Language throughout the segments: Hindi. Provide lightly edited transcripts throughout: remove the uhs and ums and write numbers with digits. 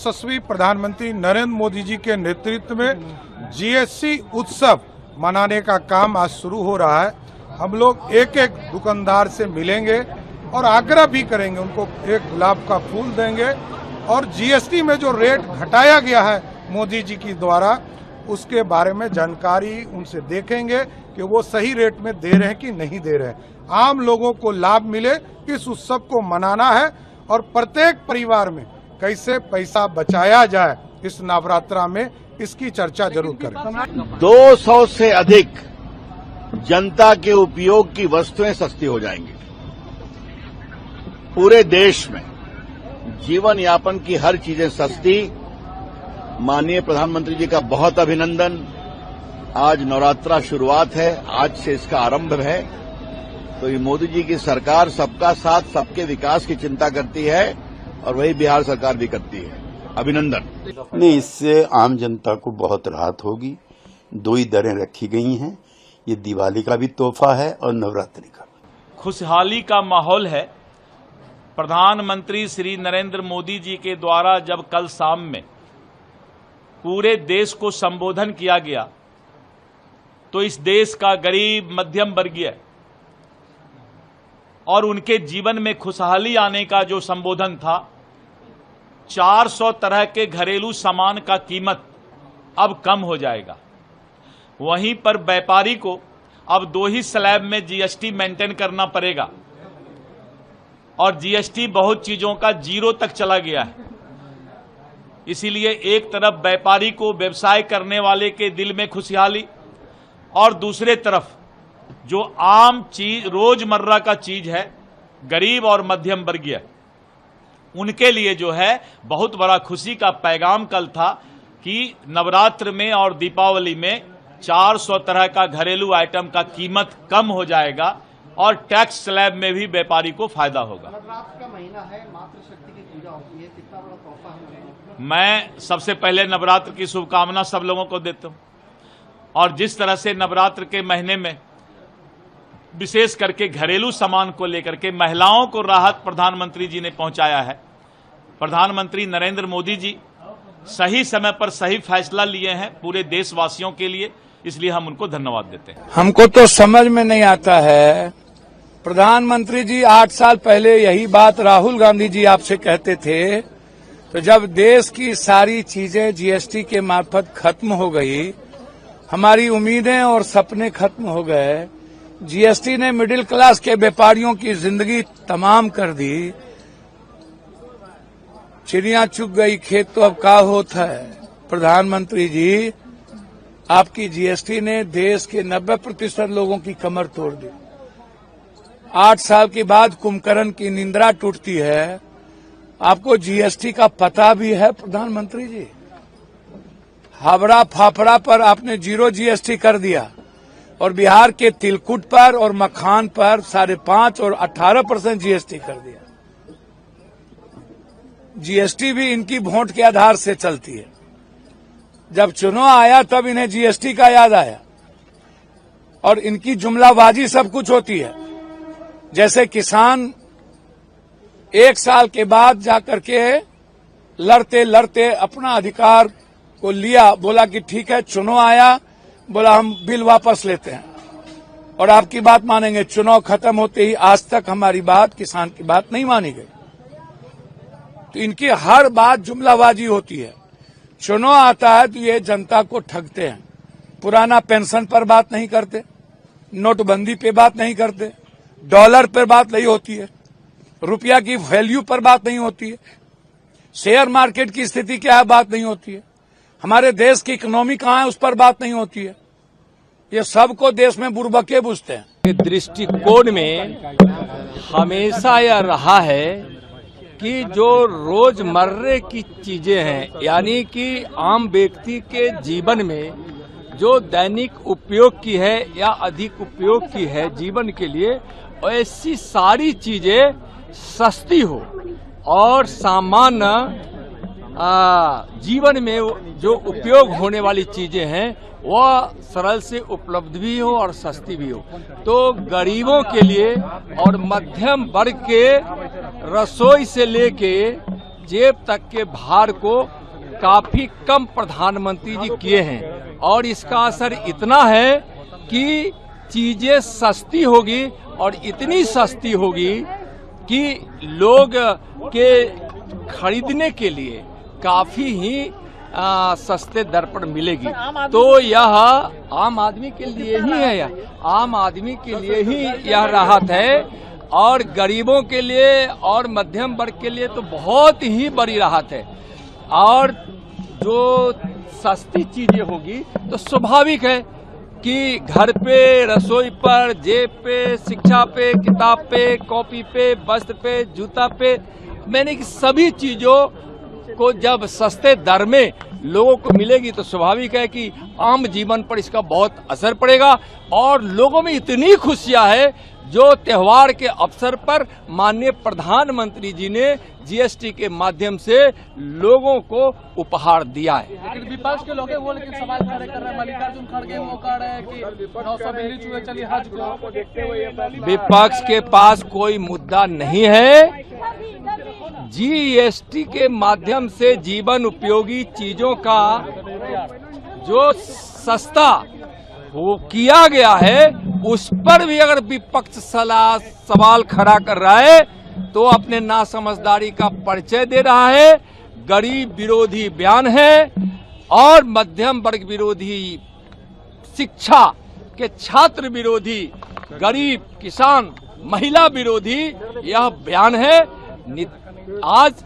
यशस्वी प्रधानमंत्री नरेंद्र मोदी जी के नेतृत्व में जीएसटी उत्सव मनाने का काम आज शुरू हो रहा है। हम लोग एक एक दुकानदार से मिलेंगे और आग्रह भी करेंगे, उनको एक गुलाब का फूल देंगे और जीएसटी में जो रेट घटाया गया है मोदी जी की द्वारा, उसके बारे में जानकारी उनसे देखेंगे कि वो सही रेट में दे रहे हैं कि नहीं दे रहे हैं। आम लोगों को लाभ मिले, इस उत्सव को मनाना है और प्रत्येक परिवार में कैसे पैसा बचाया जाए इस नवरात्रा में, इसकी चर्चा जरूर करें। 200 से अधिक जनता के उपयोग की वस्तुएं सस्ती हो जाएंगी। पूरे देश में जीवन यापन की हर चीजें सस्ती। माननीय प्रधानमंत्री जी का बहुत अभिनंदन। आज नवरात्रा शुरुआत है, आज से इसका आरंभ है। तो ये मोदी जी की सरकार सबका साथ, सबके विकास की चिंता करती है और वही बिहार सरकार भी करती है। अभिनंदन। नहीं, इससे आम जनता को बहुत राहत होगी। 2 ही दरें रखी गई हैं। ये दिवाली का भी तोहफा है और नवरात्रि का। खुशहाली का माहौल है। प्रधानमंत्री श्री नरेंद्र मोदी जी के द्वारा जब कल शाम में पूरे देश को संबोधन किया गया तो इस देश का गरीब मध्यम वर्गीय और उनके जीवन में खुशहाली आने का जो संबोधन था, 400 तरह के घरेलू सामान का कीमत अब कम हो जाएगा। वहीं पर व्यापारी को अब 2 ही स्लैब में जीएसटी मेंटेन करना पड़ेगा और जीएसटी बहुत चीजों का 0 तक चला गया है। इसीलिए एक तरफ व्यापारी को, व्यवसाय करने वाले के दिल में खुशहाली और दूसरे तरफ जो आम चीज, रोजमर्रा का चीज है, गरीब और मध्यम वर्गीय, उनके लिए जो है बहुत बड़ा खुशी का पैगाम कल था कि नवरात्र में और दीपावली में 400 तरह का घरेलू आइटम का कीमत कम हो जाएगा और टैक्स स्लैब में भी व्यापारी को फायदा होगा। नवरात्र का महीना है, मातृशक्ति की पूजा होती है, कितना बड़ा तोहफा है। मैं सबसे पहले नवरात्र की शुभकामना सब लोगों को देता हूं और जिस तरह से नवरात्र के महीने में विशेष करके घरेलू सामान को लेकर के महिलाओं को राहत प्रधानमंत्री जी ने पहुंचाया है। प्रधानमंत्री नरेंद्र मोदी जी सही समय पर सही फैसला लिए हैं पूरे देशवासियों के लिए, इसलिए हम उनको धन्यवाद देते हैं। हमको तो समझ में नहीं आता है, प्रधानमंत्री जी 8 साल पहले यही बात राहुल गांधी जी आपसे कहते थे, तो जब देश की सारी चीजें जीएसटी के मार्फत खत्म हो गई, हमारी उम्मीदें और सपने खत्म हो गए, जीएसटी ने मिडिल क्लास के व्यापारियों की जिंदगी तमाम कर दी, चिड़िया चुग गई खेत तो अब का होता है। प्रधानमंत्री जी, आपकी जीएसटी ने देश के 90% लोगों की कमर तोड़ दी। 8 साल के बाद कुंभकर्ण की निंद्रा टूटती है। आपको जीएसटी का पता भी है प्रधानमंत्री जी? हावड़ा फाफड़ा पर आपने 0 जीएसटी कर दिया और बिहार के तिलकुट पर और मखान पर 5.5 और 18% जीएसटी कर दिया। जीएसटी भी इनकी वोट के आधार से चलती है। जब चुनाव आया तब इन्हें जीएसटी का याद आया और इनकी जुमलाबाजी सब कुछ होती है। जैसे किसान 1 साल के बाद जाकर के लड़ते लड़ते अपना अधिकार को लिया, बोला कि ठीक है चुनाव आया, बोला हम बिल वापस लेते हैं और आपकी बात मानेंगे। चुनाव खत्म होते ही आज तक हमारी बात, किसान की बात नहीं मानी गई। तो इनकी हर बात जुमलाबाजी होती है। चुनाव आता है तो ये जनता को ठगते हैं। पुराना पेंशन पर बात नहीं करते, नोटबंदी पे बात नहीं करते, डॉलर पर बात नहीं होती है, रुपया की वैल्यू पर बात नहीं होती है, शेयर मार्केट की स्थिति क्या है बात नहीं होती है, हमारे देश की इकोनॉमी कहाँ है उस पर बात नहीं होती है। ये सबको देश में बुर्बके बुझते हैं। दृष्टिकोण में हमेशा यह रहा है कि जो रोजमर्रे की चीजें हैं, यानी कि आम व्यक्ति के जीवन में जो दैनिक उपयोग की है या अधिक उपयोग की है जीवन के लिए, ऐसी सारी चीजें सस्ती हो और सामान्य जीवन में जो उपयोग होने वाली चीजें हैं वह सरल से उपलब्ध भी हो और सस्ती भी हो। तो गरीबों के लिए और मध्यम वर्ग के रसोई से लेके जेब तक के भार को काफी कम प्रधानमंत्री जी किए हैं और इसका असर इतना है कि चीजें सस्ती होगी और इतनी सस्ती होगी कि लोग के खरीदने के लिए काफी ही सस्ते दर पर मिलेगी। तो यह आम आदमी के लिए ही है, यह आम आदमी के लिए ही यह राहत है और गरीबों के लिए और मध्यम वर्ग के लिए तो बहुत ही बड़ी राहत है। और जो सस्ती चीजें होगी तो स्वाभाविक है कि घर पे, रसोई पर, जेब पे, शिक्षा पे, किताब पे, कॉपी पे, वस्त्र पे, जूता पे, मैंने कि सभी चीजों को जब सस्ते दर में लोगों को मिलेगी तो स्वाभाविक है कि आम जीवन पर इसका बहुत असर पड़ेगा। और लोगों में इतनी खुशियां है जो त्योहार के अवसर पर माननीय प्रधानमंत्री जी ने जीएसटी के माध्यम से लोगों को उपहार दिया है। लेकिन विपक्ष के लोग हैं वो लेकिन सवाल खड़े कर रहे हैं, मल्लिकार्जुन खड़गे वो कह रहे हैं कि 900 बिल्ली चूहे चली हज को देखते हुए। विपक्ष के पास कोई मुद्दा नहीं है। जीएसटी के माध्यम से जीवन उपयोगी चीजों का जो सस्ता वो किया गया है उस पर भी अगर विपक्ष सवाल खड़ा कर रहा है तो अपने नासमझदारी का परिचय दे रहा है। गरीब विरोधी बयान है और मध्यम वर्ग विरोधी, शिक्षा के छात्र विरोधी, गरीब, किसान, महिला विरोधी यह बयान है। आज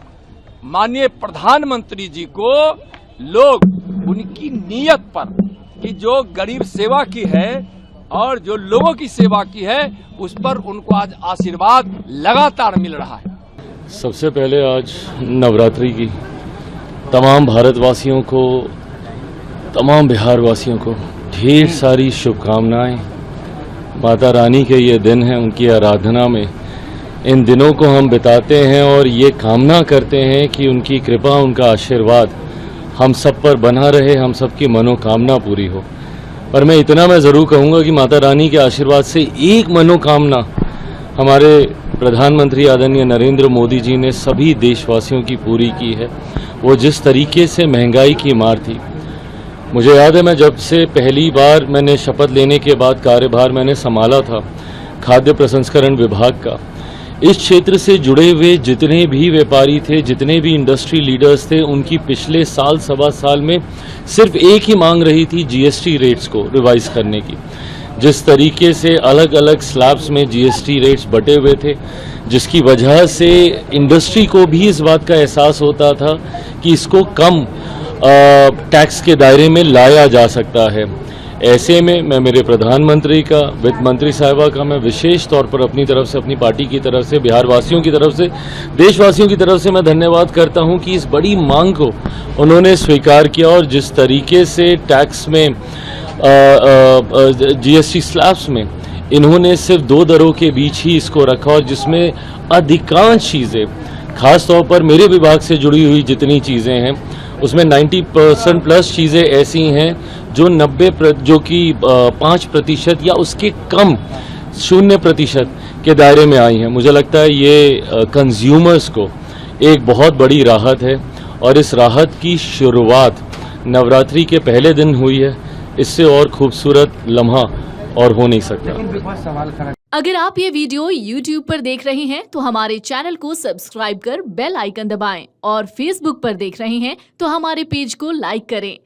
माननीय प्रधानमंत्री जी को लोग उनकी नीयत पर कि जो गरीब सेवा की है और जो लोगों की सेवा की है उस पर उनको आज आशीर्वाद लगातार मिल रहा है। सबसे पहले आज नवरात्रि की तमाम भारतवासियों को, तमाम बिहार वासियों को ढेर सारी शुभकामनाएं। माता रानी के ये दिन है, उनकी आराधना में इन दिनों को हम बिताते हैं और ये कामना करते हैं कि उनकी कृपा, उनका आशीर्वाद हम सब पर बना रहे, हम सबकी मनोकामना पूरी हो। पर मैं इतना ज़रूर कहूँगा कि माता रानी के आशीर्वाद से एक मनोकामना हमारे प्रधानमंत्री आदरणीय नरेंद्र मोदी जी ने सभी देशवासियों की पूरी की है। वो जिस तरीके से महंगाई की मार थी, मुझे याद है मैं जब से पहली बार मैंने शपथ लेने के बाद कार्यभार मैंने संभाला था खाद्य प्रसंस्करण विभाग का, इस क्षेत्र से जुड़े हुए जितने भी व्यापारी थे, जितने भी इंडस्ट्री लीडर्स थे, उनकी पिछले साल सवा साल में सिर्फ एक ही मांग रही थी जीएसटी रेट्स को रिवाइज करने की। जिस तरीके से अलग अलग स्लैब्स में जीएसटी रेट्स बटे हुए थे, जिसकी वजह से इंडस्ट्री को भी इस बात का एहसास होता था कि इसको कम टैक्स के दायरे में लाया जा सकता है। ऐसे में मैं मेरे प्रधानमंत्री का, वित्त मंत्री साहिबा का मैं विशेष तौर पर अपनी तरफ से, अपनी पार्टी की तरफ से, बिहार वासियों की तरफ से, देशवासियों की तरफ से मैं धन्यवाद करता हूं कि इस बड़ी मांग को उन्होंने स्वीकार किया और जिस तरीके से टैक्स में जीएसटी स्लैब्स में इन्होंने सिर्फ 2 दरों के बीच ही इसको रखा और जिसमें अधिकांश चीज़ें, खासतौर पर मेरे विभाग से जुड़ी हुई जितनी चीज़ें हैं उसमें 90% प्लस चीज़ें ऐसी हैं जो 5% या उसके कम 0% के दायरे में आई हैं। मुझे लगता है ये कंज्यूमर्स को एक बहुत बड़ी राहत है और इस राहत की शुरुआत नवरात्रि के पहले दिन हुई है। इससे और खूबसूरत लम्हा और हो नहीं सकता। अगर आप ये वीडियो YouTube पर देख रहे हैं तो हमारे चैनल को सब्सक्राइब कर बेल आइकन दबाएं और Facebook पर देख रहे हैं तो हमारे पेज को लाइक करें।